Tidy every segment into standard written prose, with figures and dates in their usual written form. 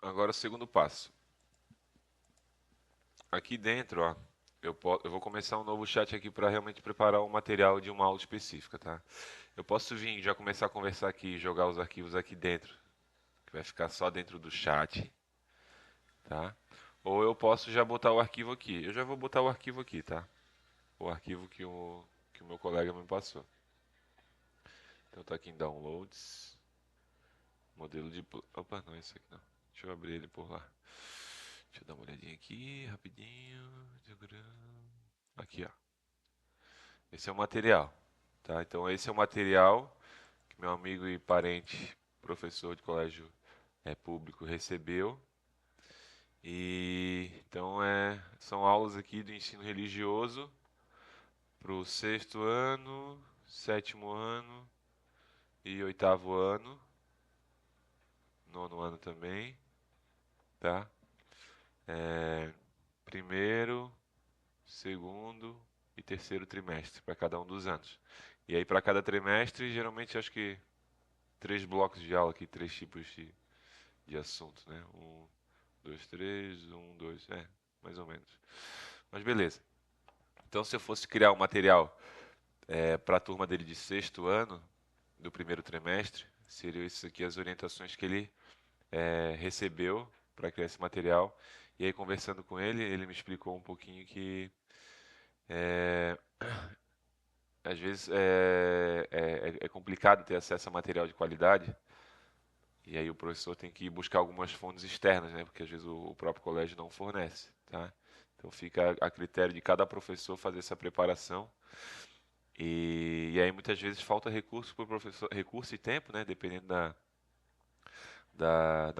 Agora o segundo passo. Aqui dentro, ó, eu vou começar um novo chat aqui para realmente preparar o material de uma aula específica, tá? Eu posso vir já começar a conversar aqui, jogar os arquivos aqui dentro, que vai ficar só dentro do chat, tá? Ou eu posso já botar o arquivo aqui. Eu já vou botar o arquivo aqui, tá? O arquivo que o meu colega me passou. Então tá aqui em downloads, modelo de... Opa, não é isso aqui não. Deixa eu abrir ele por lá. Deixa eu dar uma olhadinha aqui, rapidinho. Aqui, ó. Esse é o material, tá? Então esse é o material que meu amigo e parente, professor de colégio público, recebeu. E então são aulas aqui do ensino religioso para o sexto ano, sétimo ano e oitavo ano, nono ano também, tá? É, primeiro, segundo e terceiro trimestre para cada um dos anos. E aí para cada trimestre, geralmente acho que três blocos de aula aqui, três tipos de assunto, né? Um, dois, três, um, dois, mais ou menos. Mas beleza. Então, se eu fosse criar um material para a turma dele de sexto ano, do primeiro trimestre, seriam isso aqui as orientações que ele recebeu para criar esse material. E aí, conversando com ele, ele me explicou um pouquinho que é, às vezes é complicado ter acesso a material de qualidade. E aí o professor tem que buscar algumas fontes externas, né? Porque às vezes o próprio colégio não fornece, tá? Então fica a critério de cada professor fazer essa preparação. E aí muitas vezes falta recurso para o professor, recurso e tempo, né? Dependendo da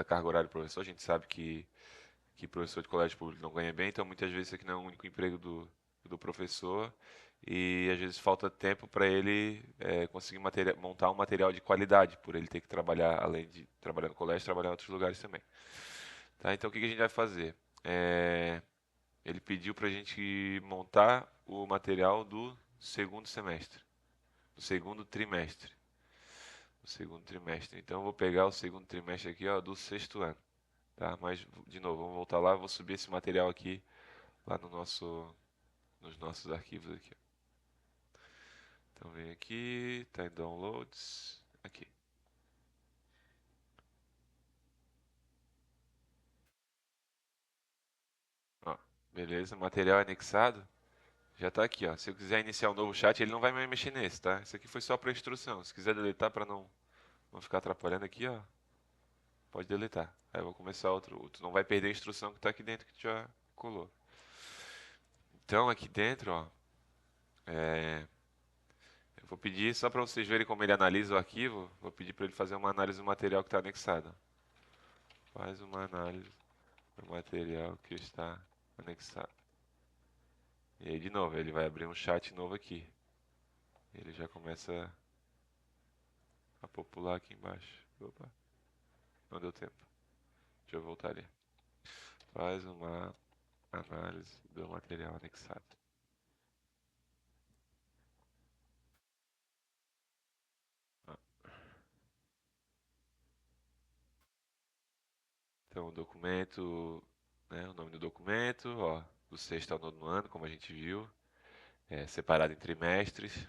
carga horária do professor. A gente sabe que professor de colégio público não ganha bem, então muitas vezes isso aqui não é o único emprego do professor. E às vezes falta tempo para ele conseguir montar um material de qualidade, por ele ter que trabalhar, além de trabalhar no colégio, trabalhar em outros lugares também. Tá? Então o que que a gente vai fazer? Ele pediu para a gente montar o material do segundo semestre, do segundo trimestre. Do segundo trimestre. Então eu vou pegar o segundo trimestre aqui, ó, do sexto ano. Tá? Mas, de novo, vamos voltar lá, vou subir esse material aqui lá nos nossos arquivos aqui. Então vem aqui, tá em downloads, aqui. Ó, beleza, material anexado. Já está aqui, ó. Se eu quiser iniciar um novo chat, ele não vai mais mexer nesse, tá? Isso aqui foi só para instrução. Se quiser deletar para não ficar atrapalhando aqui, ó, pode deletar. Aí eu vou começar outro. Tu não vai perder a instrução que está aqui dentro que tu já colou. Então aqui dentro, ó, é, eu vou pedir só para vocês verem como ele analisa o arquivo. Vou pedir para ele fazer uma análise do material que está anexado. Faz uma análise do material que está anexado. E aí de novo, ele vai abrir um chat novo aqui. Ele já começa a popular aqui embaixo. Opa, não deu tempo. Deixa eu voltar ali. Faz uma análise do material anexado. Ah, então, o documento, né, o nome do documento, ó, do sexto ao nono ano, como a gente viu, separado em trimestres.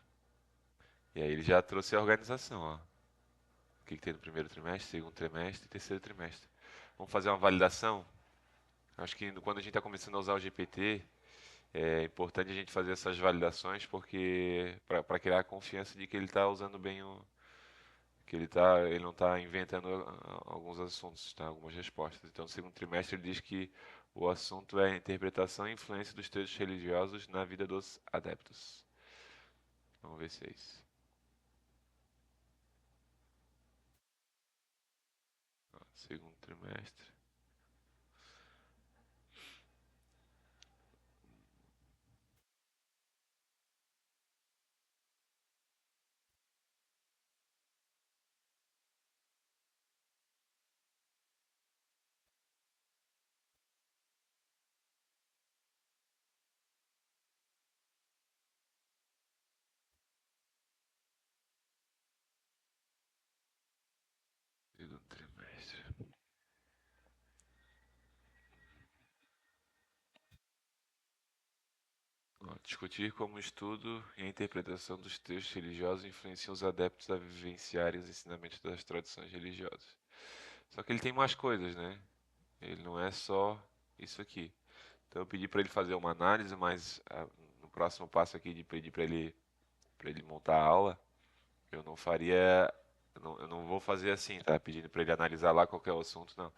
E aí ele já trouxe a organização, ó. O que tem no primeiro trimestre, segundo trimestre e terceiro trimestre. Vamos fazer uma validação? Acho que quando a gente está começando a usar o GPT, é importante a gente fazer essas validações porque para criar a confiança de que ele está usando bem que ele não está inventando alguns assuntos, tá? Algumas respostas. Então, no segundo trimestre ele diz que o assunto é a interpretação e influência dos textos religiosos na vida dos adeptos. Vamos ver se é isso. Ó, segundo trimestre. Segundo trimestre. Discutir como o estudo e a interpretação dos textos religiosos influenciam os adeptos a vivenciarem os ensinamentos das tradições religiosas. Só que ele tem mais coisas, né? Ele não é só isso aqui. Então eu pedi para ele fazer uma análise, mas no próximo passo aqui de pedir para ele montar a aula, eu não faria, eu não vou fazer assim, tá? Pedindo para ele analisar lá qual que é o assunto, não.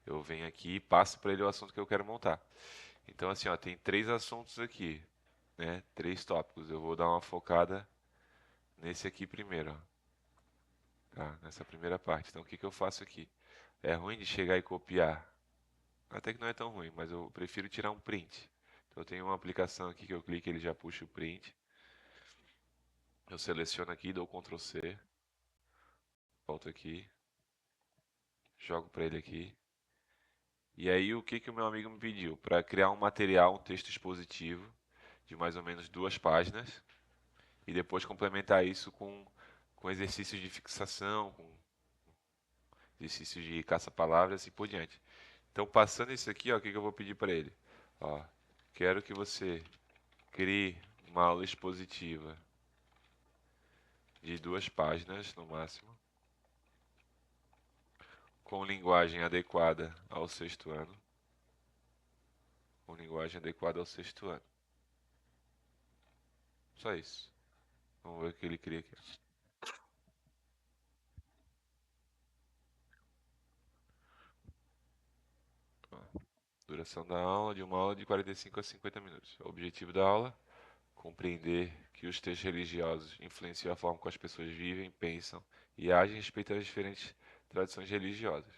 Eu venho aqui e passo para ele o assunto que eu quero montar. Então assim, ó, tem três assuntos aqui, né? Três tópicos. Eu vou dar uma focada nesse aqui primeiro, ó. Tá? Nessa primeira parte. Então o que que eu faço aqui? É ruim de chegar e copiar. Até que não é tão ruim, mas eu prefiro tirar um print. Então eu tenho uma aplicação aqui que eu clico, ele já puxa o print. Eu seleciono aqui, dou Ctrl C, volto aqui, jogo para ele aqui. E aí o que que o meu amigo me pediu? Para criar um material, um texto expositivo de mais ou menos 2 páginas e depois complementar isso com exercícios de fixação, com exercícios de caça-palavras e assim por diante. Então passando isso aqui, ó, o que que eu vou pedir para ele? Ó, quero que você crie uma aula expositiva de 2 páginas no máximo, com linguagem adequada ao sexto ano. Com linguagem adequada ao sexto ano. Só isso. Vamos ver o que ele cria aqui. Ó, duração da aula, de uma aula de 45 a 50 minutos. O objetivo da aula, compreender que os textos religiosos influenciam a forma como as pessoas vivem, pensam e agem respeito às diferentes tradições religiosas.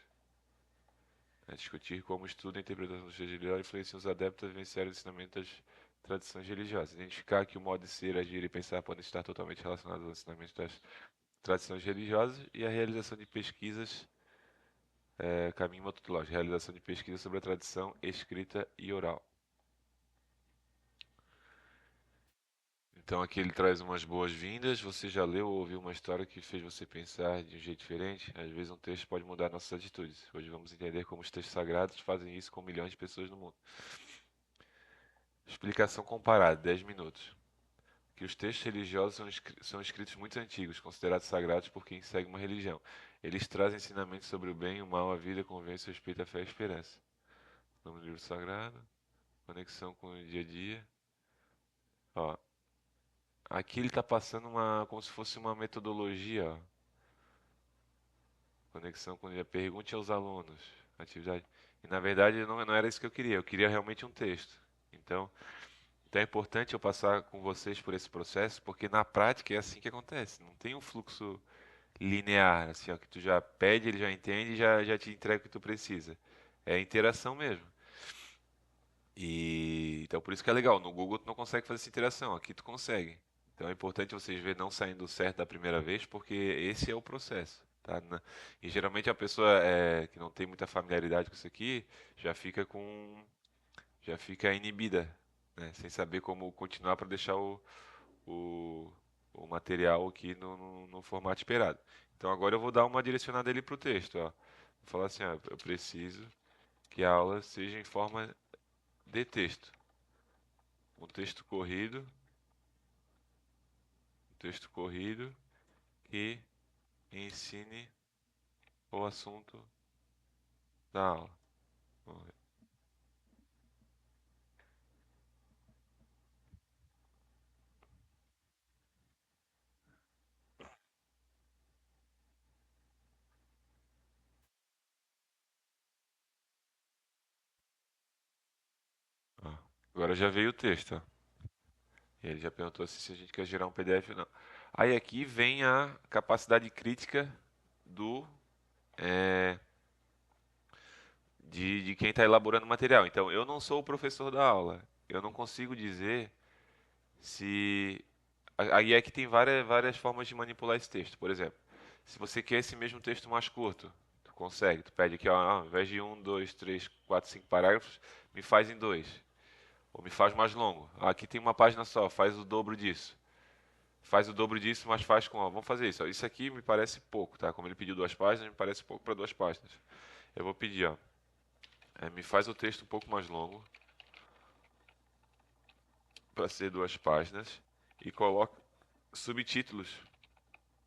Discutir como o estudo e a interpretação dos textos religiosos influenciam os adeptos a vivenciar os ensinamentos das tradições religiosas. Identificar que o modo de ser, agir e pensar podem estar totalmente relacionados aos ensinamentos das tradições religiosas e a realização de pesquisas, caminho metodológico, realização de pesquisas sobre a tradição escrita e oral. Então aqui ele traz umas boas-vindas. Você já leu ou ouviu uma história que fez você pensar de um jeito diferente? Às vezes um texto pode mudar nossas atitudes. Hoje vamos entender como os textos sagrados fazem isso com milhões de pessoas no mundo. Explicação comparada, 10 minutos. Que os textos religiosos são escritos muito antigos, considerados sagrados por quem segue uma religião. Eles trazem ensinamentos sobre o bem, o mal, a vida, convivência, respeito, a fé e a esperança. Nome do livro sagrado, conexão com o dia a dia. Ó, aqui ele está passando como se fosse uma metodologia, ó. Conexão com o dia. Pergunte aos alunos. Atividade. E na verdade não era isso que eu queria. Eu queria realmente um texto. Então, então é importante eu passar com vocês por esse processo, porque na prática é assim que acontece. Não tem um fluxo linear, assim, ó, que tu já pede, ele já entende e já te entrega o que tu precisa. É interação mesmo. E então por isso que é legal. No Google tu não consegue fazer essa interação, aqui tu consegue. Então é importante vocês verem não saindo certo da primeira vez, porque esse é o processo. Tá? E geralmente a pessoa que não tem muita familiaridade com isso aqui já fica inibida, né? Sem saber como continuar para deixar o, o material aqui no formato esperado. Então agora eu vou dar uma direcionada ali para o texto. Ó. Vou falar assim, ó, eu preciso que a aula seja em forma de texto. Um texto corrido que ensine o assunto da aula. Vamos ver. Ó, agora já veio o texto. Ó. E ele já perguntou se a gente quer gerar um PDF ou não. Aí aqui vem a capacidade crítica do é, de quem está elaborando o material. Então, eu não sou o professor da aula. Eu não consigo dizer se. Aí é que tem várias formas de manipular esse texto. Por exemplo, se você quer esse mesmo texto mais curto, tu consegue. Tu pede aqui, ó, ao invés de um, dois, três, quatro, cinco parágrafos, me faz em dois. Ou me faz mais longo. Aqui tem uma página só, faz o dobro disso. Faz o dobro disso, mas faz com. Ó, vamos fazer isso. Ó. Isso aqui me parece pouco, tá? Como ele pediu 2 páginas, me parece pouco para 2 páginas. Eu vou pedir, ó. Me faz o texto um pouco mais longo para ser 2 páginas e coloca subtítulos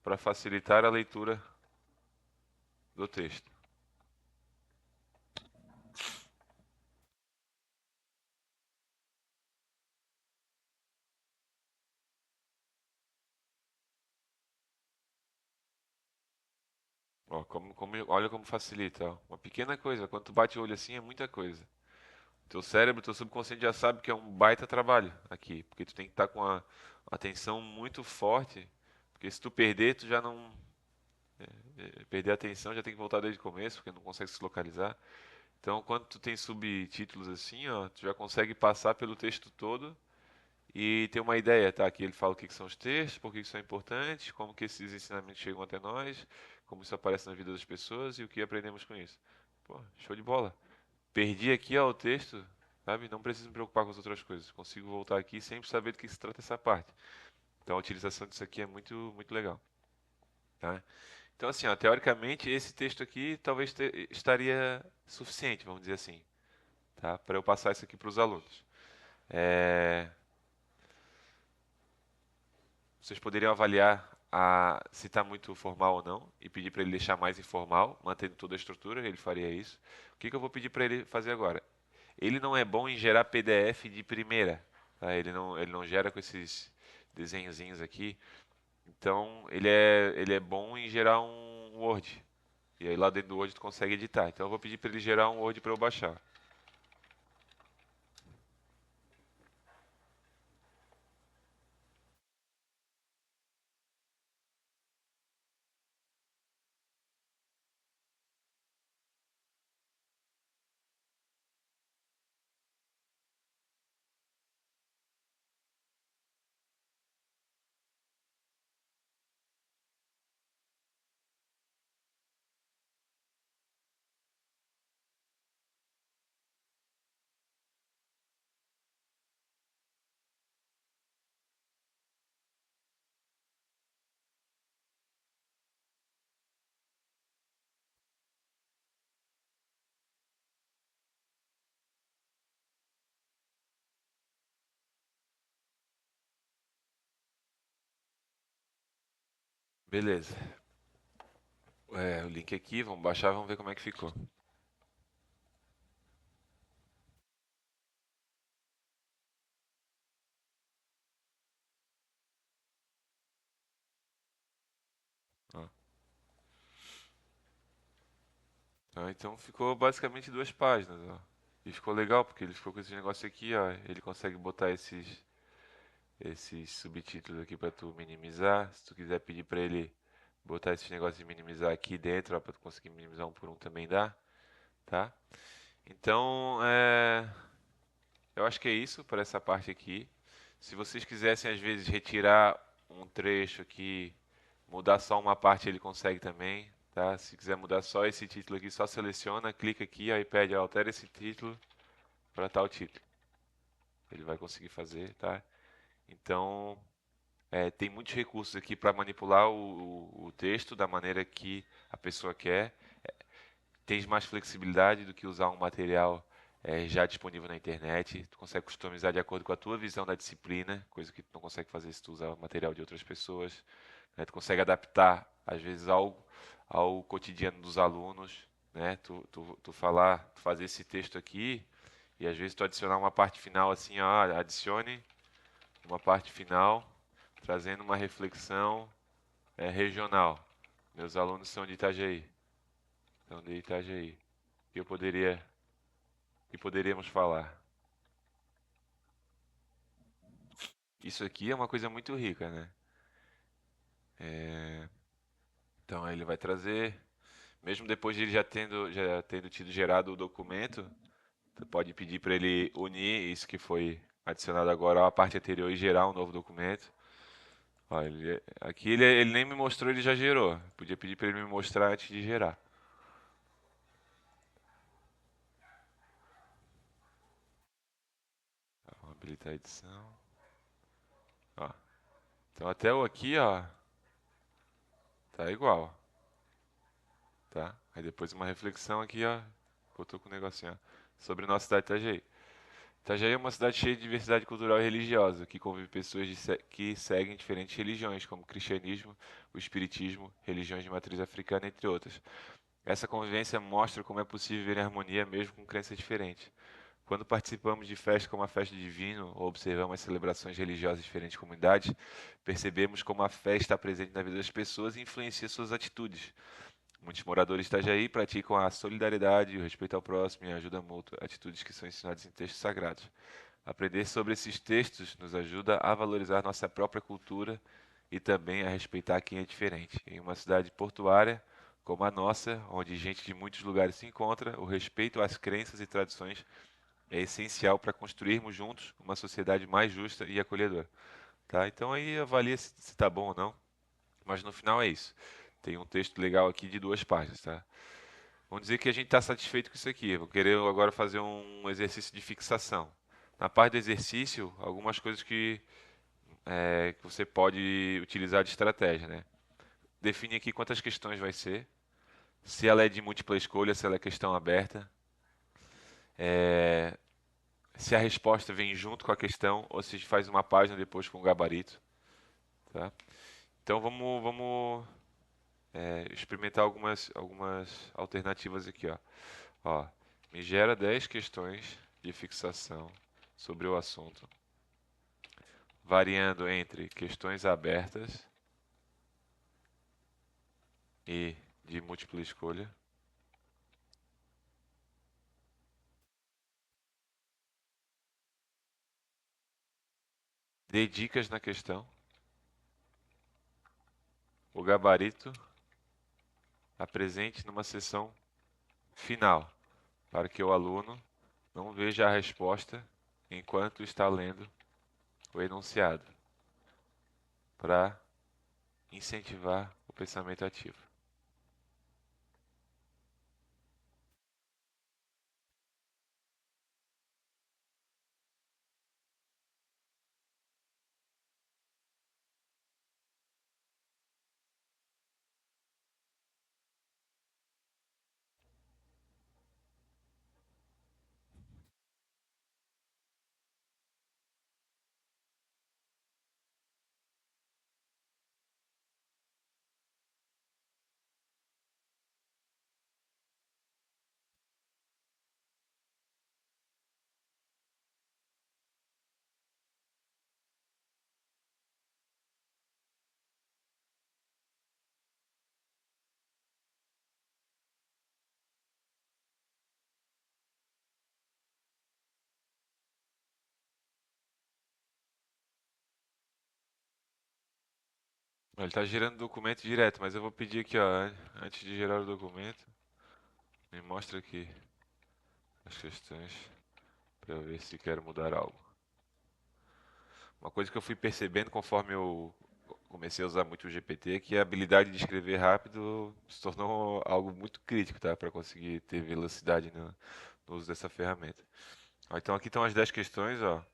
para facilitar a leitura do texto. Ó, olha como facilita. Ó. Uma pequena coisa, quando tu bate o olho assim é muita coisa. Teu cérebro, teu subconsciente já sabe que é um baita trabalho aqui, porque tu tem que estar com a atenção muito forte, porque se tu perder, tu já não perder a atenção, já tem que voltar desde o começo, porque não consegue se localizar. Então, quando tu tem subtítulos assim, ó, tu já consegue passar pelo texto todo e ter uma ideia, tá? Aqui ele fala o que que são os textos, por que que são importantes, como que esses ensinamentos chegam até nós, como isso aparece na vida das pessoas e o que aprendemos com isso. Pô, show de bola. Perdi aqui, ó, o texto, sabe? Não preciso me preocupar com as outras coisas. Consigo voltar aqui e sempre saber do que se trata essa parte. Então, a utilização disso aqui é muito, muito legal, tá? Então, assim, ó, teoricamente, esse texto aqui talvez estaria suficiente, vamos dizer assim, tá? Para eu passar isso aqui para os alunos. É, Vocês poderiam avaliar se está muito formal ou não e pedir para ele deixar mais informal, mantendo toda a estrutura, ele faria isso. O que que eu vou pedir para ele fazer agora? Ele não é bom em gerar PDF de primeira, tá? Ele não gera com esses desenhozinhos aqui. Então, ele é bom em gerar um Word. E aí lá dentro do Word tu consegue editar. Então eu vou pedir para ele gerar um Word para eu baixar. Beleza. O link aqui, vamos baixar, vamos ver como é que ficou. Ó. Tá, então ficou basicamente 2 páginas, ó. E ficou legal porque ele ficou com esse negócio aqui, ó. Ele consegue botar esses subtítulos aqui para tu minimizar. Se tu quiser pedir para ele botar esse negócio de minimizar aqui dentro, ó, para tu conseguir minimizar um por um também dá, tá? Então, eu acho que é isso para essa parte aqui. Se vocês quisessem às vezes retirar um trecho aqui, mudar só uma parte, ele consegue também, tá? Se quiser mudar só esse título aqui, só seleciona, clica aqui, aí pede, altera esse título para tal título. Ele vai conseguir fazer, tá? Então, tem muitos recursos aqui para manipular o texto da maneira que a pessoa quer. Tens mais flexibilidade do que usar um material já disponível na internet. Tu consegue customizar de acordo com a tua visão da disciplina, coisa que tu não consegue fazer se tu usar o material de outras pessoas. Né? Tu consegue adaptar, às vezes, ao cotidiano dos alunos. Né? Tu fazer esse texto aqui e às vezes tu adicionar uma parte final assim, ó, adicione uma parte final trazendo uma reflexão regional. Meus alunos são de Itajaí. São de Itajaí. Que eu poderia que poderíamos falar. Isso aqui é uma coisa muito rica, né? É, Então ele vai trazer, mesmo depois de ele já tendo tido gerado o documento, tu pode pedir para ele unir isso que foi adicionado agora à parte anterior e gerar um novo documento. Ó, aqui ele nem me mostrou, ele já gerou. Podia pedir para ele me mostrar antes de gerar. Tá, vamos habilitar a edição. Ó, então até o aqui, ó, tá igual, tá? Aí depois uma reflexão aqui, ó, botou com o negocinho, ó, sobre nossa cidade de Itajaí. Itajaí é uma cidade cheia de diversidade cultural e religiosa, que convive pessoas que seguem diferentes religiões, como o cristianismo, o espiritismo, religiões de matriz africana, entre outras. Essa convivência mostra como é possível viver em harmonia mesmo com crenças diferentes. Quando participamos de festas como a festa de Divino ou observamos as celebrações religiosas de diferentes comunidades, percebemos como a fé está presente na vida das pessoas e influencia suas atitudes. Muitos moradores de Itajaí praticam a solidariedade, o respeito ao próximo e a ajuda mútua, atitudes que são ensinadas em textos sagrados. Aprender sobre esses textos nos ajuda a valorizar nossa própria cultura e também a respeitar quem é diferente. Em uma cidade portuária como a nossa, onde gente de muitos lugares se encontra, o respeito às crenças e tradições é essencial para construirmos juntos uma sociedade mais justa e acolhedora. Tá? Então aí avalia se está bom ou não, mas no final é isso. Tem um texto legal aqui de 2 páginas, tá? Vamos dizer que a gente está satisfeito com isso aqui. Eu vou querer agora fazer um exercício de fixação. Na parte do exercício, algumas coisas que você pode utilizar de estratégia, né? Define aqui quantas questões vai ser, se ela é de múltipla escolha, se ela é questão aberta, é, se a resposta vem junto com a questão ou se faz uma página depois com o gabarito, tá? Então vamos experimentar algumas alternativas aqui, ó. Ó, me gera 10 questões de fixação sobre o assunto, variando entre questões abertas e de múltipla escolha. Dê dicas na questão. O gabarito apresente numa sessão final, para que o aluno não veja a resposta enquanto está lendo o enunciado, para incentivar o pensamento ativo. Ele está gerando o documento direto, mas eu vou pedir aqui, ó, antes de gerar o documento, me mostra aqui as questões para eu ver se quero mudar algo. Uma coisa que eu fui percebendo conforme eu comecei a usar muito o GPT é que a habilidade de escrever rápido se tornou algo muito crítico, tá? Para conseguir ter velocidade no uso dessa ferramenta. Ó, então aqui estão as 10 questões, ó.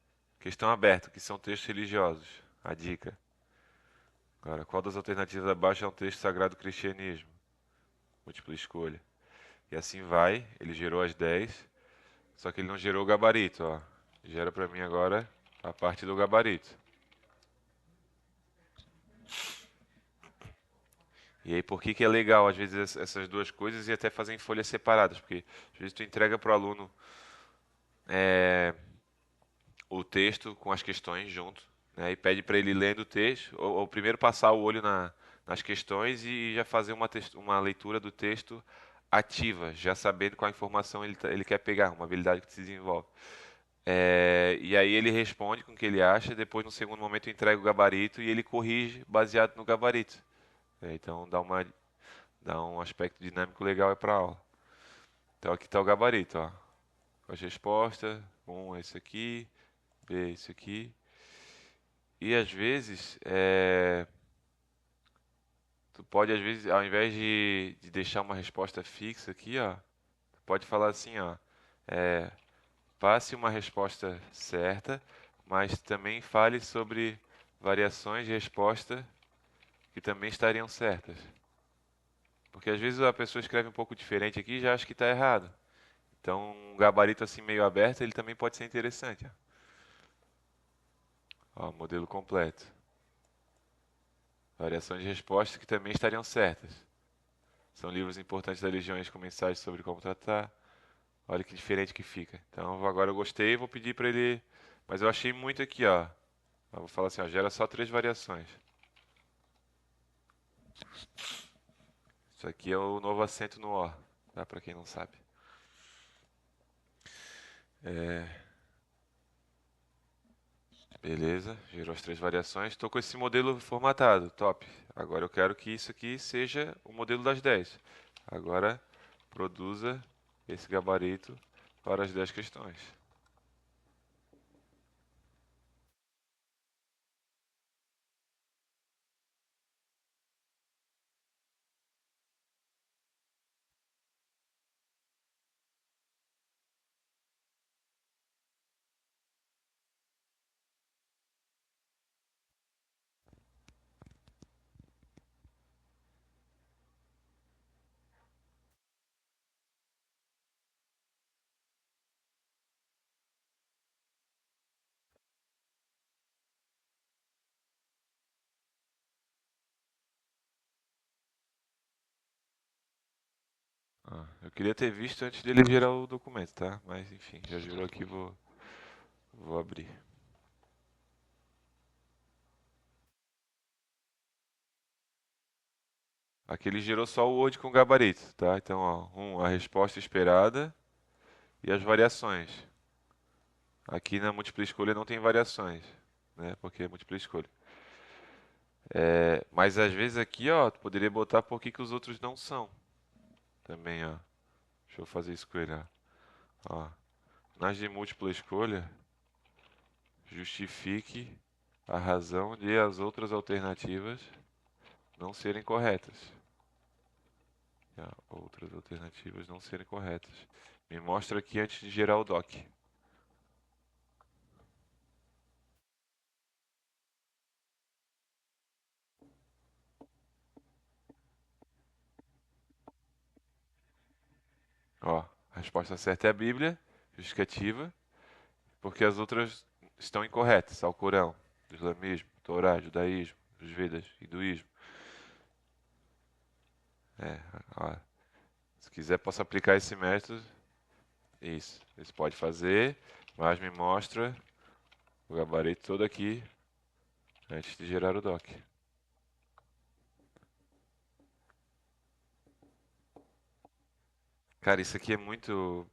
Questão aberta, que são textos religiosos. A dica. Agora, qual das alternativas abaixo é um texto sagrado do cristianismo? Múltipla escolha. E assim vai, ele gerou as 10, só que ele não gerou o gabarito, ó. Gera para mim agora a parte do gabarito. E aí, por que que é legal, às vezes, essas duas coisas e até fazer em folhas separadas? Porque, às vezes, tu entrega para o aluno é, o texto com as questões junto, né? E pede para ele lendo o texto, ou primeiro passar o olho nas questões e já fazer uma leitura do texto ativa, já sabendo qual informação ele quer pegar, uma habilidade que se desenvolve. E aí ele responde com o que ele acha, depois no segundo momento entrega o gabarito e ele corrige baseado no gabarito. Então dá um aspecto dinâmico legal para a aula. Então aqui está o gabarito, ó. Com as respostas, um é esse aqui, B é esse aqui. E às vezes, tu pode às vezes, ao invés de deixar uma resposta fixa aqui, ó, tu pode falar assim, ó, é, passe uma resposta certa, mas também fale sobre variações de resposta que também estariam certas. Porque às vezes a pessoa escreve um pouco diferente aqui e já acha que está errado. Então, um gabarito assim meio aberto, ele também pode ser interessante. Ó, modelo completo. Variações de respostas que também estariam certas. São livros importantes das religiões com mensagens sobre como tratar. Olha que diferente que fica. Então, agora eu gostei, vou pedir para ele. Mas eu achei muito aqui, ó. Eu vou falar assim, ó, gera só três variações. Isso aqui é o novo acento no O, tá? Para quem não sabe. É, beleza, gerou as três variações. Estou com esse modelo formatado, top. Agora eu quero que isso aqui seja o modelo das 10. Agora produza esse gabarito para as 10 questões. Eu queria ter visto antes dele gerar o documento, tá? Mas enfim, já gerou aqui, vou abrir. Aqui ele gerou só o Word com gabarito, tá? Então, ó, a resposta esperada e as variações. Aqui na múltipla escolha não tem variações, né? Porque é múltipla escolha. É, mas às vezes aqui, ó, tu poderia botar por que que os outros não são. Também, ó. Deixa eu fazer isso com ele, ó. Ó, nas de múltipla escolha, justifique a razão de as outras alternativas não serem corretas. Outras alternativas não serem corretas. Me mostra aqui antes de gerar o doc. Ó, a resposta certa é a Bíblia, justificativa, porque as outras estão incorretas. Alcorão, do islamismo, Torá, judaísmo, os Vedas, hinduísmo. É, ó, se quiser posso aplicar esse método. Isso, você pode fazer, mas me mostra o gabarito todo aqui antes de gerar o doc. Cara, isso aqui é muito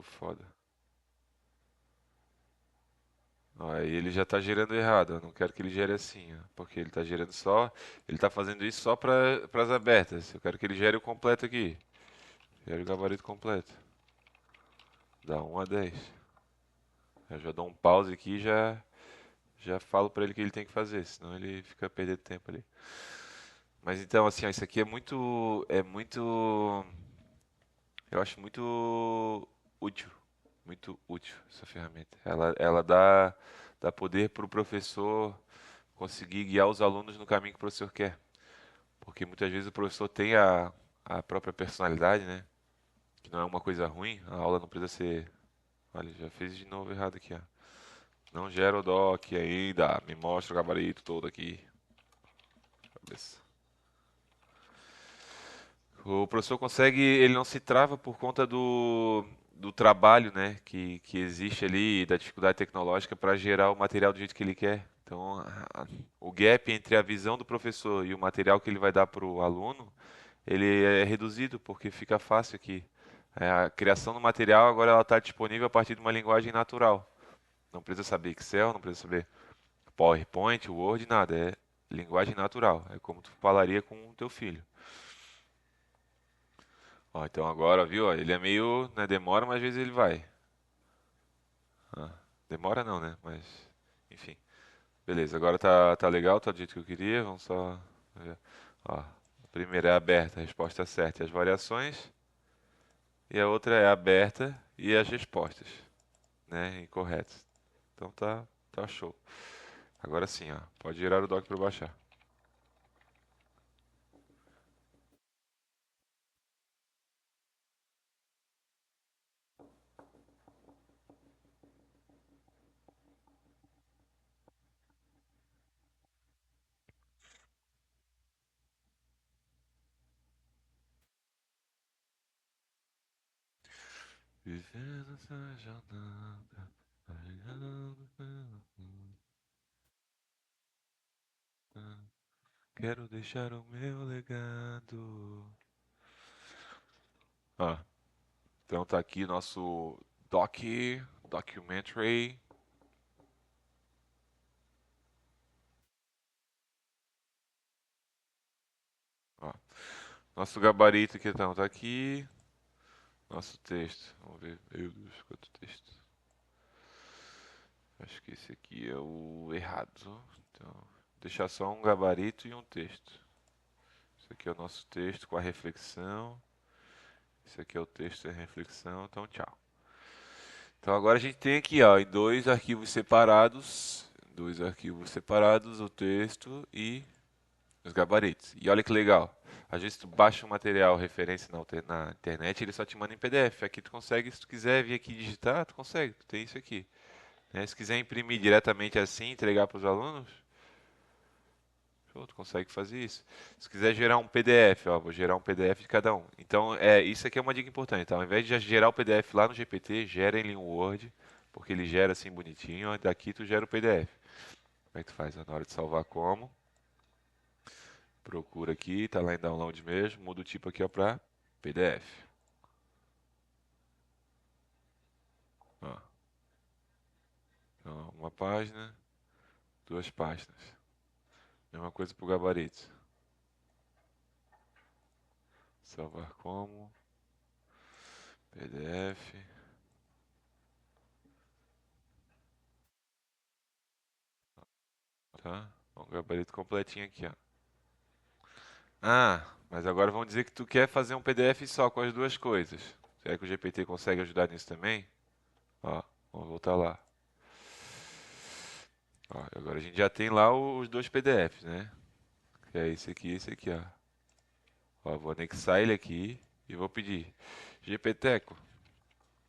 foda. Ó, aí ele já está gerando errado. Eu não quero que ele gere assim, ó, porque ele está gerando só. Ele está fazendo isso só para as abertas. Eu quero que ele gere o completo aqui. Gere o gabarito completo. Dá 1 a 10. Eu já dou um pause aqui e já falo para ele o que ele tem que fazer, senão ele fica perdendo tempo ali. Mas então, assim, ó, isso aqui eu acho útil, muito útil essa ferramenta. Ela dá poder para o professor conseguir guiar os alunos no caminho que o professor quer. Porque muitas vezes o professor tem a própria personalidade, né? Que não é uma coisa ruim. A aula não precisa ser. Olha, já fez de novo errado aqui, ó. Não gera o doc ainda. Me mostra o gabarito todo aqui. Cabeça. O professor consegue, ele não se trava por conta do trabalho, né, que existe ali, da dificuldade tecnológica para gerar o material do jeito que ele quer. Então, o gap entre a visão do professor e o material que ele vai dar para o aluno, ele é reduzido porque fica fácil aqui. A criação do material agora ela está disponível a partir de uma linguagem natural. Não precisa saber Excel, não precisa saber PowerPoint, Word, nada. É linguagem natural. É como tu falaria com o teu filho. Ó, então agora, viu? Ó, ele é meio, né, demora, mas às vezes ele vai. Ah, demora não, né? Mas, enfim. Beleza, agora tá legal, tá do jeito que eu queria. Vamos só ver. Ó, a primeira é aberta, a resposta certa e as variações. E a outra é aberta e as respostas, né? Incorretas. Então tá show. Agora sim, ó. Pode girar o dock para baixar. Vivendo essa jornada, carregando pela vida. Quero deixar o meu legado. Ah, então tá aqui nosso documentary. Ó, nosso gabarito que então tá aqui. Nosso texto. Vamos ver. Meu Deus, quanto texto. Acho que esse aqui é o errado. Então, deixar só um gabarito e um texto. Esse aqui é o nosso texto com a reflexão. Esse aqui é o texto e a reflexão. Então, tchau. Então agora a gente tem aqui, ó, em dois arquivos separados, o texto e os gabaritos. E olha que legal. Às vezes tu baixa um material referência na internet, ele só te manda em PDF. Aqui tu consegue, se tu quiser vir aqui digitar, tu consegue, tu tem isso aqui. Né? Se quiser imprimir diretamente assim, entregar para os alunos, show, tu consegue fazer isso. Se quiser gerar um PDF, ó, vou gerar um PDF de cada um. Então, isso aqui é uma dica importante, tá? Ao invés de já gerar o PDF lá no GPT, gera ele em um Word, porque ele gera assim bonitinho, ó, daqui tu gera o PDF. Como é que tu faz? Na hora de salvar como? Procura aqui, tá lá em download mesmo, muda o tipo aqui ó para PDF. Ó, então, uma página, duas páginas. Mesma coisa pro gabarito. Salvar como PDF, tá? O gabarito completinho aqui, ó. Ah, mas agora vamos dizer que tu quer fazer um PDF só com as duas coisas. Será que o GPT consegue ajudar nisso também? Ó, vamos voltar lá. Ó, agora a gente já tem lá os dois PDFs, né? Que é esse aqui e esse aqui, ó. Ó, vou anexar ele aqui e vou pedir. GPTeco,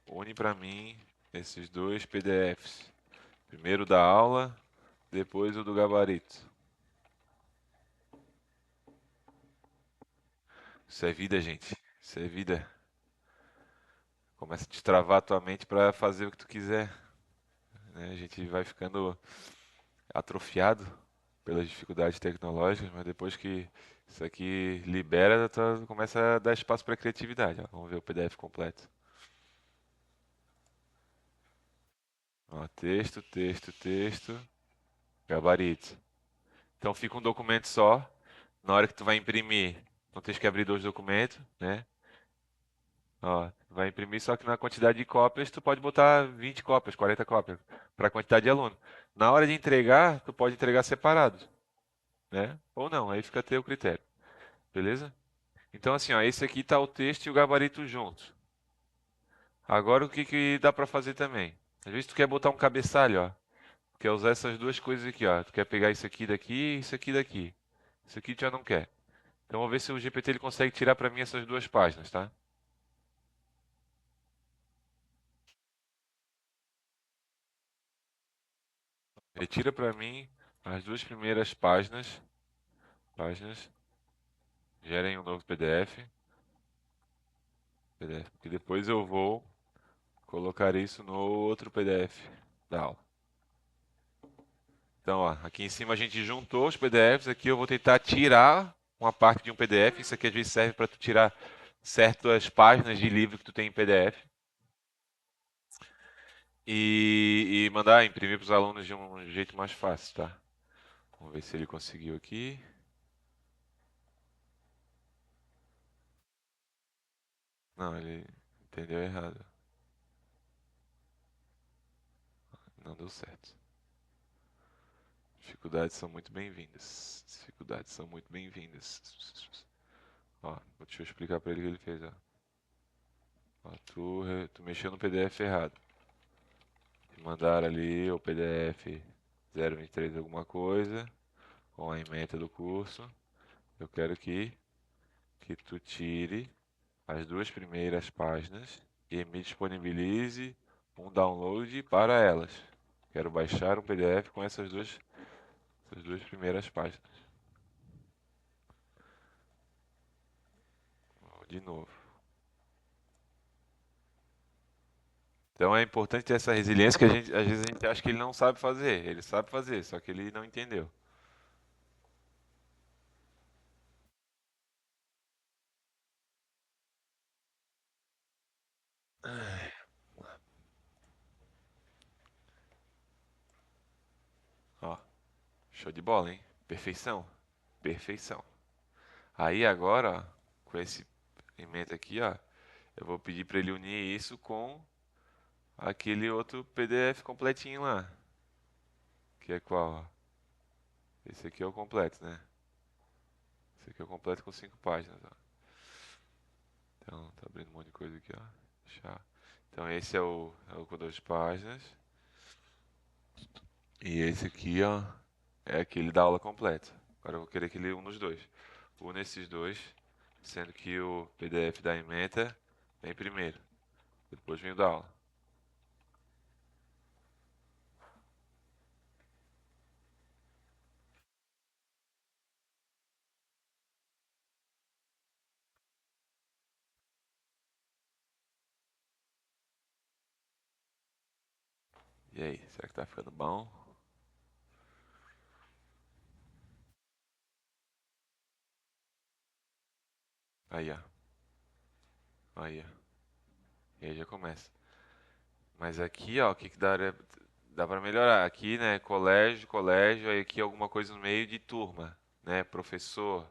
une para mim esses dois PDFs. Primeiro o da aula, depois o do gabarito. Isso é vida, gente. Isso é vida. Começa a destravar a tua mente para fazer o que tu quiser, né? A gente vai ficando atrofiado pelas dificuldades tecnológicas, mas depois que isso aqui libera, tu começa a dar espaço para criatividade. Ó. Vamos ver o PDF completo. Ó, texto, texto, texto, gabarito. Então fica um documento só. Na hora que tu vai imprimir, não tens que abrir dois documentos, né? Ó, vai imprimir só que na quantidade de cópias tu pode botar 20 cópias, 40 cópias para a quantidade de aluno. Na hora de entregar, tu pode entregar separado, né? Ou não, aí fica a teu critério. Beleza? Então assim, ó, esse aqui tá o texto e o gabarito juntos. Agora o que que dá para fazer também? Às vezes tu quer botar um cabeçalho, ó. Tu quer usar essas duas coisas aqui, ó. Tu quer pegar isso aqui daqui e isso aqui daqui. Isso aqui tu já não quer. Então vou ver se o GPT ele consegue tirar para mim essas duas páginas, tá? Ele tira para mim as duas primeiras páginas, gerem um novo PDF, porque depois eu vou colocar isso no outro PDF da aula. Então, ó, aqui em cima a gente juntou os PDFs, aqui eu vou tentar tirar uma parte de um PDF, isso aqui às vezes serve para tu tirar certas páginas de livro que tu tem em PDF e mandar imprimir para os alunos de um jeito mais fácil, tá? Vamos ver se ele conseguiu aqui. Não, ele entendeu errado. Não deu certo. Dificuldades são muito bem-vindas. Dificuldades são muito bem-vindas. Ó, deixa eu explicar para ele o que ele fez, ó. Ó, tu mexeu no PDF errado. Mandaram ali o PDF 023 alguma coisa com a ementa do curso. Eu quero que tu tire as duas primeiras páginas e me disponibilize um download para elas. Quero baixar um PDF com essas duas primeiras páginas. De novo. Então é importante ter essa resiliência que às vezes a gente acha que ele não sabe fazer. Ele sabe fazer, só que ele não entendeu. Ó, show de bola, hein? Perfeição. Perfeição. Aí agora, ó, com esse emenda aqui, ó, eu vou pedir para ele unir isso com aquele outro PDF completinho lá. Que é qual? Ó? Esse aqui é o completo, né? Esse aqui é o completo com 5 páginas, ó. Então, tá abrindo um monte de coisa aqui, ó. Fechar. Então, esse é o com 2 páginas. E esse aqui, ó, é aquele da aula completa. Agora eu vou querer que ele une os dois. Une esses dois, sendo que o PDF da ementa vem primeiro. Depois vem o da aula. E aí, será que tá ficando bom? Aí, ó. Aí, ó. E aí já começa. Mas aqui, ó, o que que dá pra melhorar? Aqui, né, colégio, colégio, aí aqui alguma coisa no meio de turma, né, professor,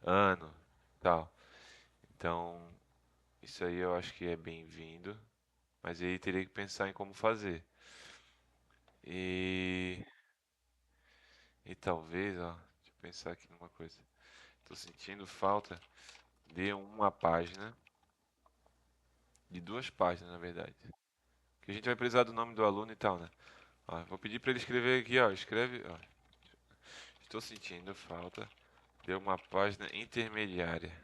ano, tal. Então, isso aí eu acho que é bem-vindo, mas aí teria que pensar em como fazer. E, e talvez, ó, deixa eu pensar aqui numa coisa. Tô sentindo falta de uma página, de 2 páginas, na verdade. Que a gente vai precisar do nome do aluno e tal, né? Ó, vou pedir para ele escrever aqui, ó, escreve, ó. Estou sentindo falta de uma página intermediária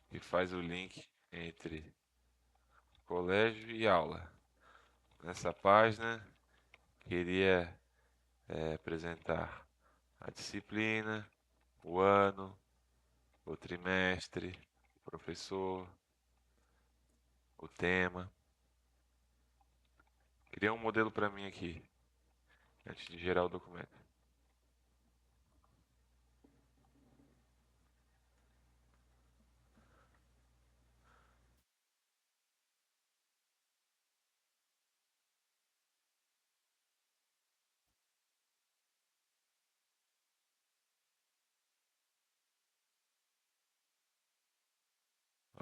que faz o link entre colégio e aula. Nessa página, queria apresentar a disciplina, o ano, o trimestre, o professor, o tema. Cria um modelo para mim aqui, antes de gerar o documento.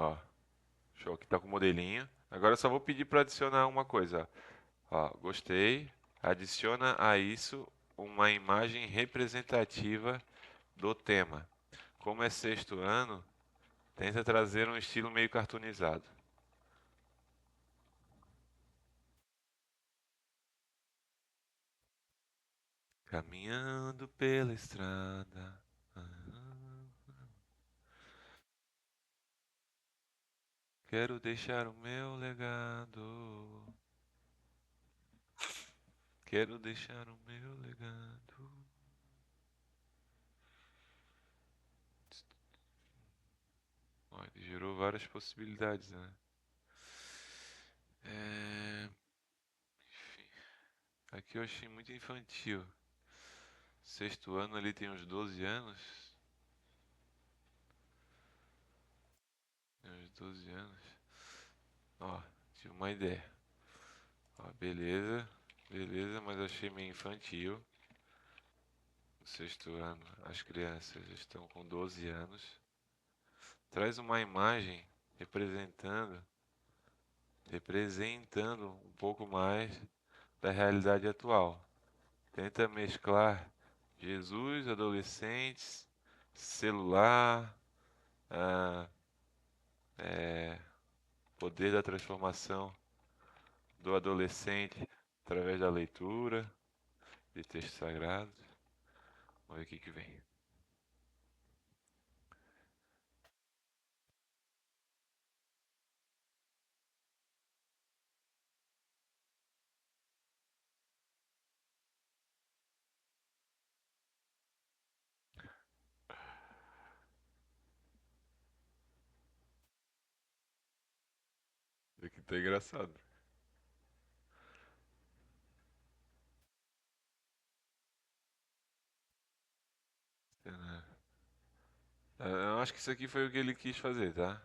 Ó, show, aqui tá com o modelinho. Agora eu só vou pedir para adicionar uma coisa. Ó, gostei. Adiciona a isso uma imagem representativa do tema. Como é sexto ano, tenta trazer um estilo meio cartoonizado. Caminhando pela estrada. Quero deixar o meu legado. Quero deixar o meu legado. Ó, ele gerou várias possibilidades, né? É, enfim, aqui eu achei muito infantil. Sexto ano ali tem uns 12 anos. Tem uns 12 anos. Ó, tive uma ideia. Ó, beleza, beleza, mas achei meio infantil. No sexto ano, as crianças estão com 12 anos. Traz uma imagem representando, representando um pouco mais da realidade atual. Tenta mesclar Jesus, adolescentes, celular, ah, é, poder da transformação do adolescente através da leitura de textos sagrados. Vamos ver o que que vem. Tá engraçado. Eu acho que isso aqui foi o que ele quis fazer, tá?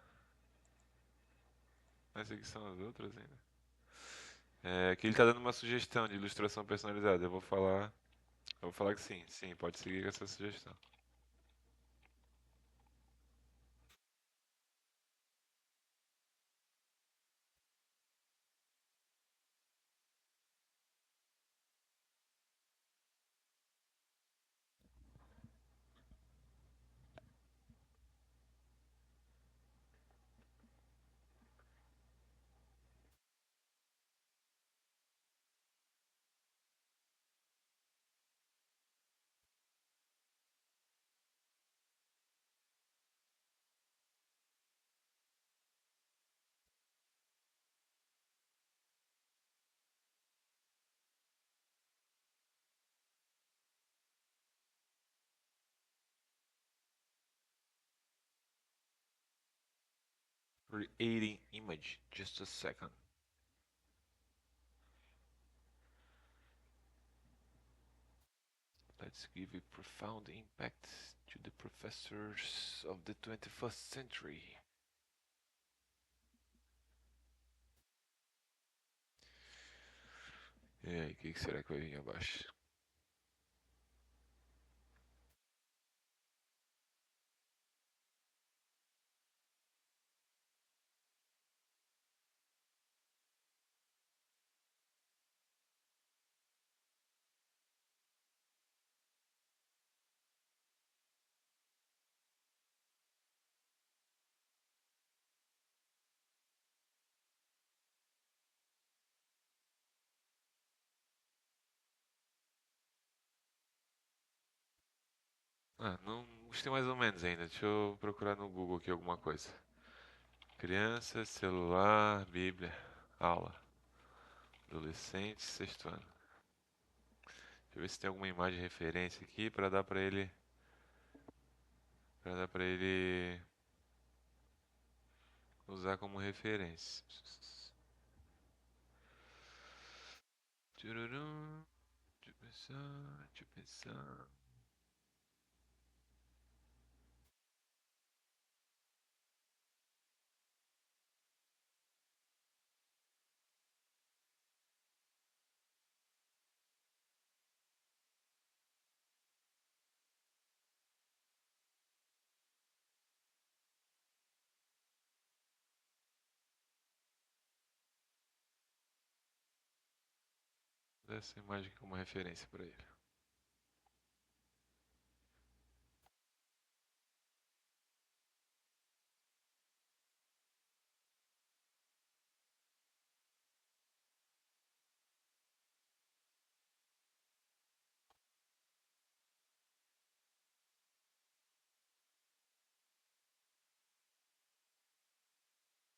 Essas aqui são as outras ainda. É que ele tá dando uma sugestão de ilustração personalizada. Eu vou falar que sim, sim, pode seguir com essa sugestão. Creating image, just a second. Let's give a profound impact to the professors of the 21st century. E aí, o que será que vai vir abaixo? Ah, não gostei mais ou menos ainda. Deixa eu procurar no Google aqui alguma coisa. Criança, celular, Bíblia, aula. Adolescente, sexto ano. Deixa eu ver se tem alguma imagem de referência aqui para dar para ele usar como referência. Tchururum, deixa eu pensar, deixa eu pensar. Dar essa imagem como referência para ele.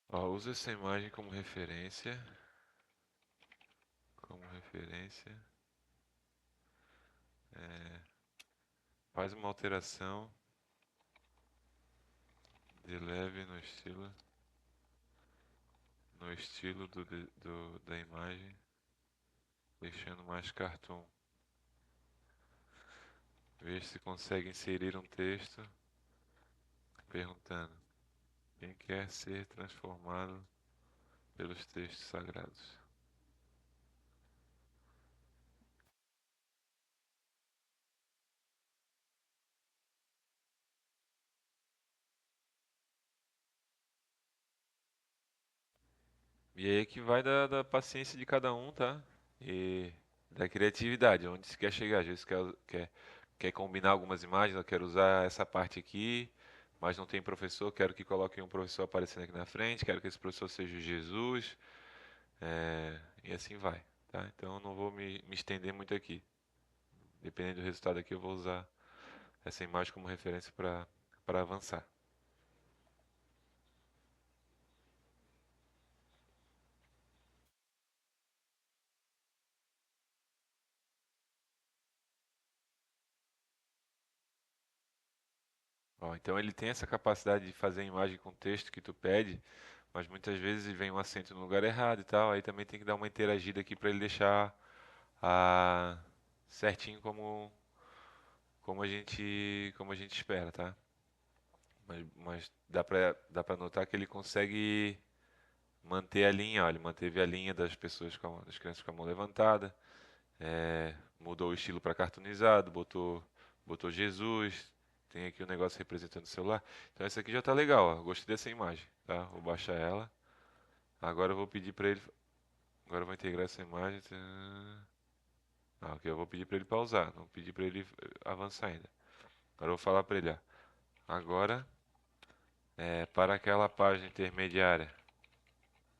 Ó, usa essa imagem como referência. Como referência. É, faz uma alteração de leve no estilo da imagem, deixando mais cartoon. Veja se consegue inserir um texto perguntando: quem quer ser transformado pelos textos sagrados? E aí é que vai da paciência de cada um, tá? E da criatividade, onde se quer chegar. Às vezes quer combinar algumas imagens, eu quero usar essa parte aqui, mas não tem professor, quero que coloquem um professor aparecendo aqui na frente, quero que esse professor seja Jesus, e assim vai, tá? Então eu não vou me estender muito aqui. Dependendo do resultado aqui, eu vou usar essa imagem como referência para avançar. Ó, então ele tem essa capacidade de fazer a imagem com texto que tu pede, mas muitas vezes vem um acento no lugar errado e tal, aí também tem que dar uma interagida aqui para ele deixar a certinho como a gente espera, tá? Mas dá pra notar que ele consegue manter a linha, ó, ele manteve a linha das pessoas das crianças com a mão levantada, mudou o estilo para cartoonizado, botou Jesus, tem aqui o negócio representando o celular. Então essa aqui já tá legal, ó. Gostei dessa imagem, tá? Vou baixar ela. Agora eu vou pedir para ele, agora eu vou integrar essa imagem. Ok, eu vou pedir para ele pausar, não pedir para ele avançar ainda. Agora eu vou falar para ele, ó. Agora, para aquela página intermediária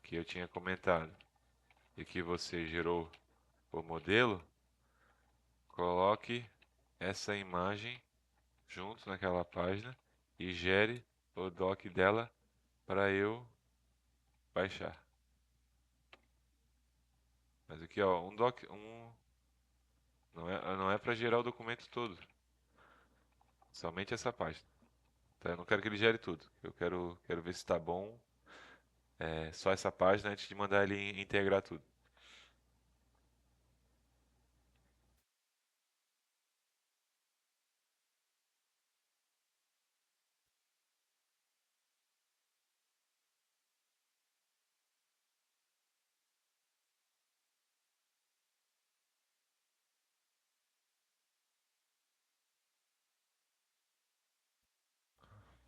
que eu tinha comentado e que você gerou o modelo, coloque essa imagem junto naquela página e gere o doc dela para eu baixar. Mas aqui, ó, não é para gerar o documento todo, somente essa página. Tá? Eu não quero que ele gere tudo. Eu quero ver se está bom, só essa página antes de mandar ele integrar tudo.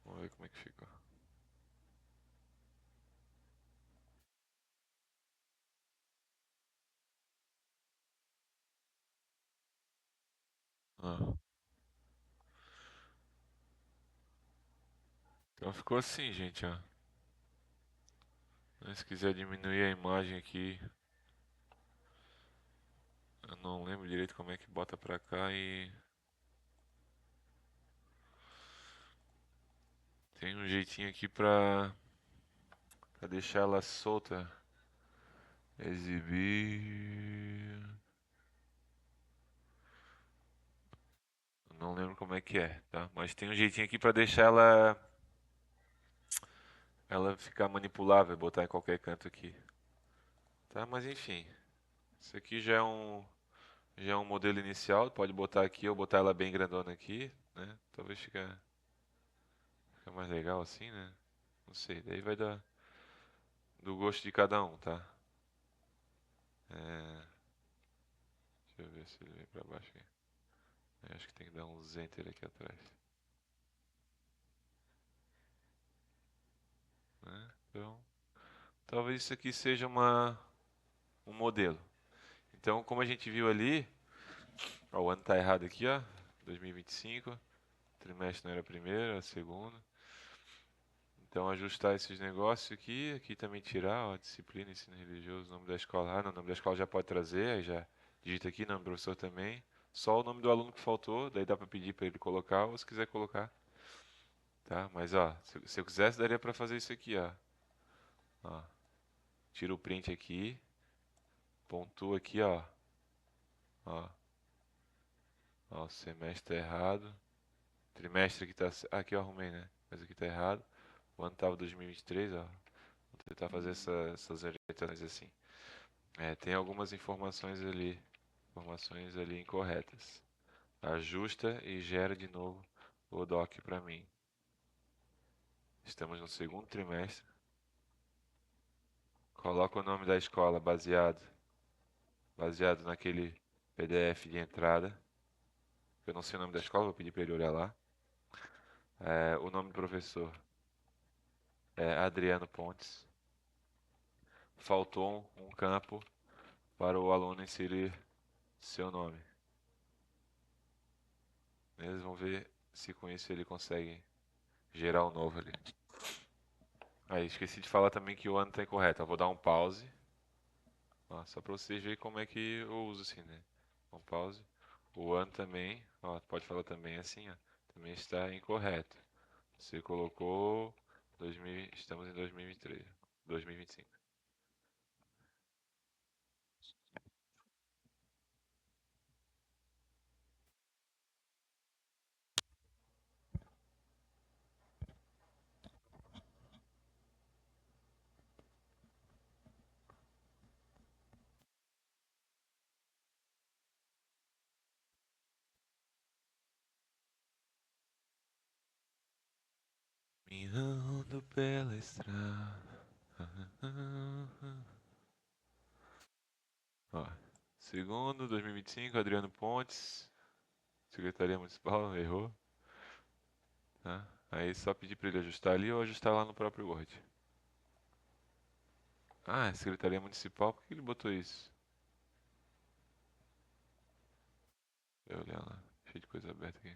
Vamos ver como é que ficou. Ah, então ficou assim, gente, ó. Se quiser diminuir a imagem aqui, eu não lembro direito como é que bota pra cá e tem um jeitinho aqui pra deixar ela solta. Exibir. Eu não lembro como é que é, tá? Mas tem um jeitinho aqui pra deixar ela ficar manipulável, botar em qualquer canto aqui. Tá? Mas enfim, isso aqui já é um modelo inicial, pode botar aqui ou botar ela bem grandona aqui, né? Talvez fica mais legal assim, né? Não sei, daí vai do gosto de cada um, tá? É, deixa eu ver se ele vem pra baixo aqui. Eu acho que tem que dar um enter aqui atrás, né? Então, talvez isso aqui seja um modelo. Então, como a gente viu ali, ó, o ano tá errado aqui, ó, 2025, trimestre não era primeiro, era segundo. Então, ajustar esses negócios aqui, aqui também tirar, ó, disciplina, ensino religioso, nome da escola. Ah, não, o nome da escola já pode trazer, aí já digita aqui, nome do professor também. Só o nome do aluno que faltou, daí dá para pedir para ele colocar, ou se quiser colocar, tá? Mas, ó, se eu quisesse, daria para fazer isso aqui, ó. Ó, tira o print aqui, pontua aqui, ó. Ó, ó, semestre tá errado. Trimestre aqui tá. Aqui eu arrumei, né? Mas aqui tá errado. O ano tava 2023, ó. Vou tentar fazer essas orientações assim. Tem algumas informações ali incorretas. Ajusta e gera de novo o doc para mim. Estamos no segundo trimestre. Coloca o nome da escola baseado naquele PDF de entrada. Eu não sei o nome da escola, vou pedir para ele olhar lá. O nome do professor é Adriano Pontes. Faltou um campo para o aluno inserir seu nome. Eles vão ver se com isso ele consegue gerar o novo ali. Aí, esqueci de falar também que o ano está incorreto. Eu vou dar um pause. Ó, só para vocês verem como é que eu uso assim, né? Um pause. O ano também, ó, pode falar também assim, ó. Também está incorreto. Você colocou 2000, estamos em 2023, 2025. Caminhando pela estrada. Ó, segundo, 2025, Adriano Pontes, Secretaria Municipal, errou, tá? Aí só pedir para ele ajustar ali ou ajustar lá no próprio Word. Ah, é Secretaria Municipal, por que ele botou isso? Deixa eu olhar lá, cheio de coisa aberta aqui.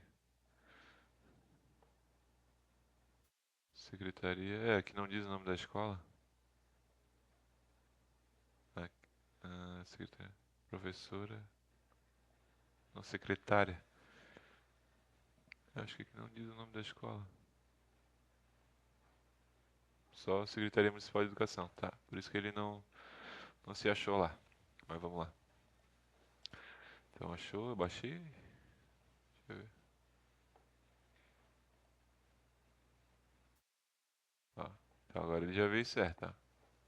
Secretaria, que não diz o nome da escola. Ah, secretária, professora, não, secretária. Acho que aqui não diz o nome da escola. Só Secretaria Municipal de Educação, tá? Por isso que ele não se achou lá. Mas vamos lá. Então achou, eu baixei. Deixa eu ver. Ó, então agora ele já veio certo, tá?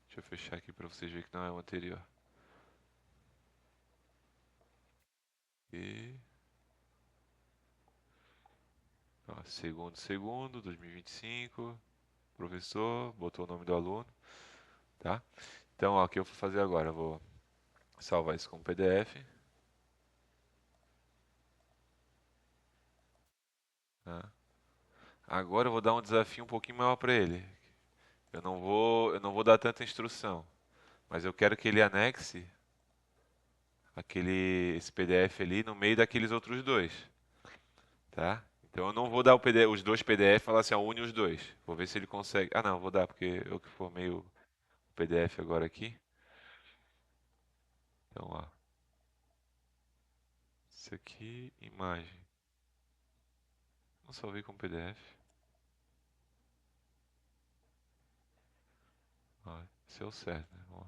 Deixa eu fechar aqui pra vocês verem que não é o anterior. E, ó, segundo, 2025. Professor, botou o nome do aluno, tá? Então, ó, o que eu vou fazer agora? Eu vou salvar isso como PDF, tá? Agora eu vou dar um desafio um pouquinho maior para ele. Eu não vou dar tanta instrução, mas eu quero que ele anexe esse PDF ali no meio daqueles outros dois, tá? Então eu não vou dar os dois PDF e falar assim, ó, une os dois. Vou ver se ele consegue. Ah, não, vou dar porque eu que formei o PDF agora aqui. Então, ó, isso aqui, imagem. Não salvei como PDF. Ó, esse é o certo, né? Ó,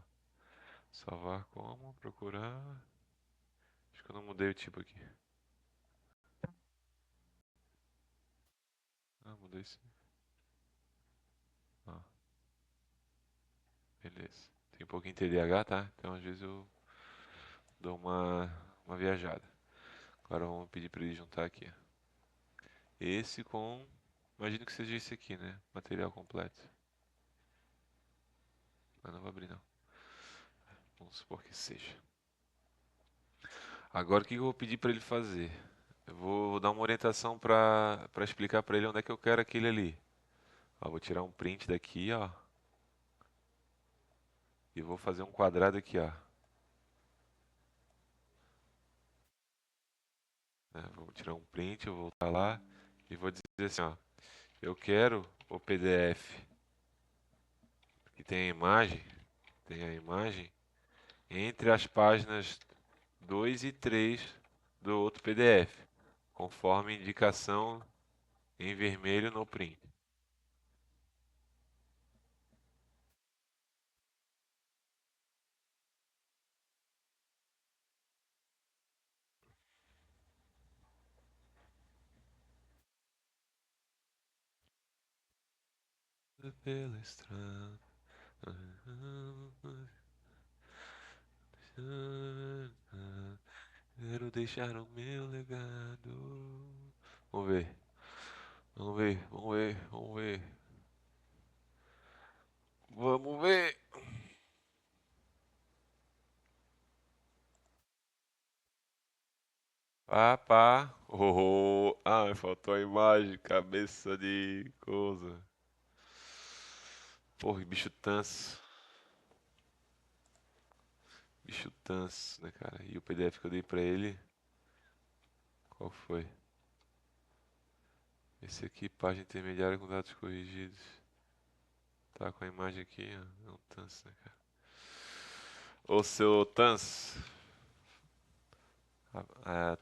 salvar como, procurar. Acho que eu não mudei o tipo aqui. Ah, mudei sim. Ó, beleza. Tem um pouquinho de TDAH, tá? Então às vezes eu dou uma viajada. Agora vamos pedir para ele juntar aqui. Esse com. Imagino que seja esse aqui, né? Material completo. Mas não vou abrir não. Vamos supor que seja. Agora o que eu vou pedir para ele fazer? Eu vou dar uma orientação para explicar para ele onde é que eu quero aquele ali. Ó, vou tirar um print daqui, ó. E vou fazer um quadrado aqui, ó. Né? Vou tirar um print, eu vou voltar lá e vou dizer assim, ó. Eu quero o PDF que tem a imagem entre as páginas 2 e 3 do outro PDF, conforme indicação em vermelho no print. Pela estrada. Quero deixar o meu legado. Vamos ver, vamos ver, vamos ver, vamos ver. Vamos ver. Pá, pá. Oh, oh. Ai, faltou a imagem. Cabeça de coisa. Porra, bicho tanso. Bicho tanso, né, cara? E o PDF que eu dei pra ele, qual foi? Esse aqui, página intermediária com dados corrigidos. Tá com a imagem aqui, ó. É um tanso, né, cara? Ô, seu tanso.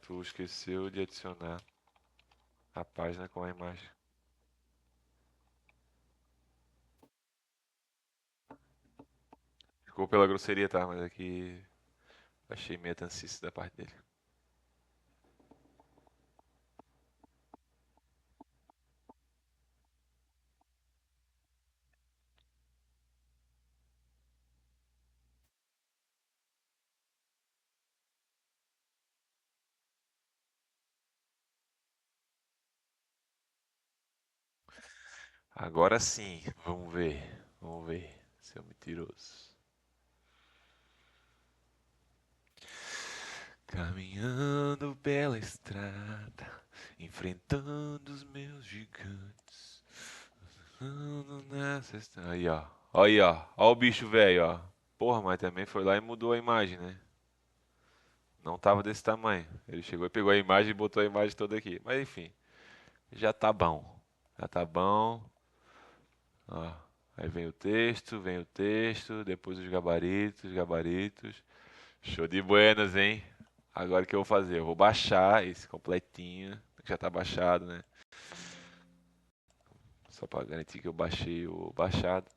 Tu esqueceu de adicionar a página com a imagem. Ficou pela grosseria, tá? Mas aqui achei meio tancice da parte dele. Agora sim, vamos ver. Vamos ver, seu mentiroso. Caminhando pela estrada, enfrentando os meus gigantes. Ando nessa estrada. Aí, ó. Aí, ó. Ó o bicho velho, ó. Porra, mas também foi lá e mudou a imagem, né? Não tava desse tamanho. Ele chegou e pegou a imagem e botou a imagem toda aqui. Mas enfim, já tá bom. Já tá bom. Ó. Aí vem o texto, depois os gabaritos, gabaritos. Show de buenas, hein? Agora o que eu vou fazer? Eu vou baixar esse completinho, que já tá baixado, né? Só para garantir que eu baixei o baixado.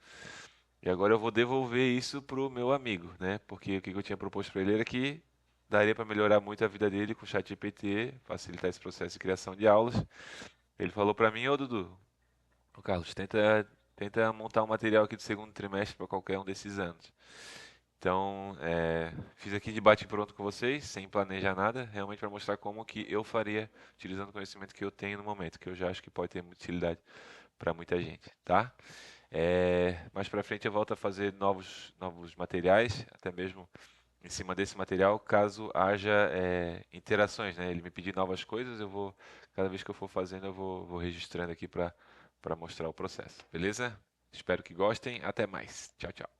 E agora eu vou devolver isso pro meu amigo, né? Porque o que eu tinha proposto para ele era que daria para melhorar muito a vida dele com o ChatGPT, facilitar esse processo de criação de aulas. Ele falou para mim, ô Dudu, ô Carlos, tenta montar um material aqui do segundo trimestre para qualquer um desses anos. Então, fiz aqui de bate-pronto com vocês, sem planejar nada, realmente para mostrar como que eu faria, utilizando o conhecimento que eu tenho no momento, que eu já acho que pode ter muita utilidade para muita gente, tá? Mais para frente eu volto a fazer novos materiais, até mesmo em cima desse material, caso haja interações, né? Ele me pedir novas coisas, cada vez que eu for fazendo, vou registrando aqui para mostrar o processo, beleza? Espero que gostem, até mais. Tchau, tchau.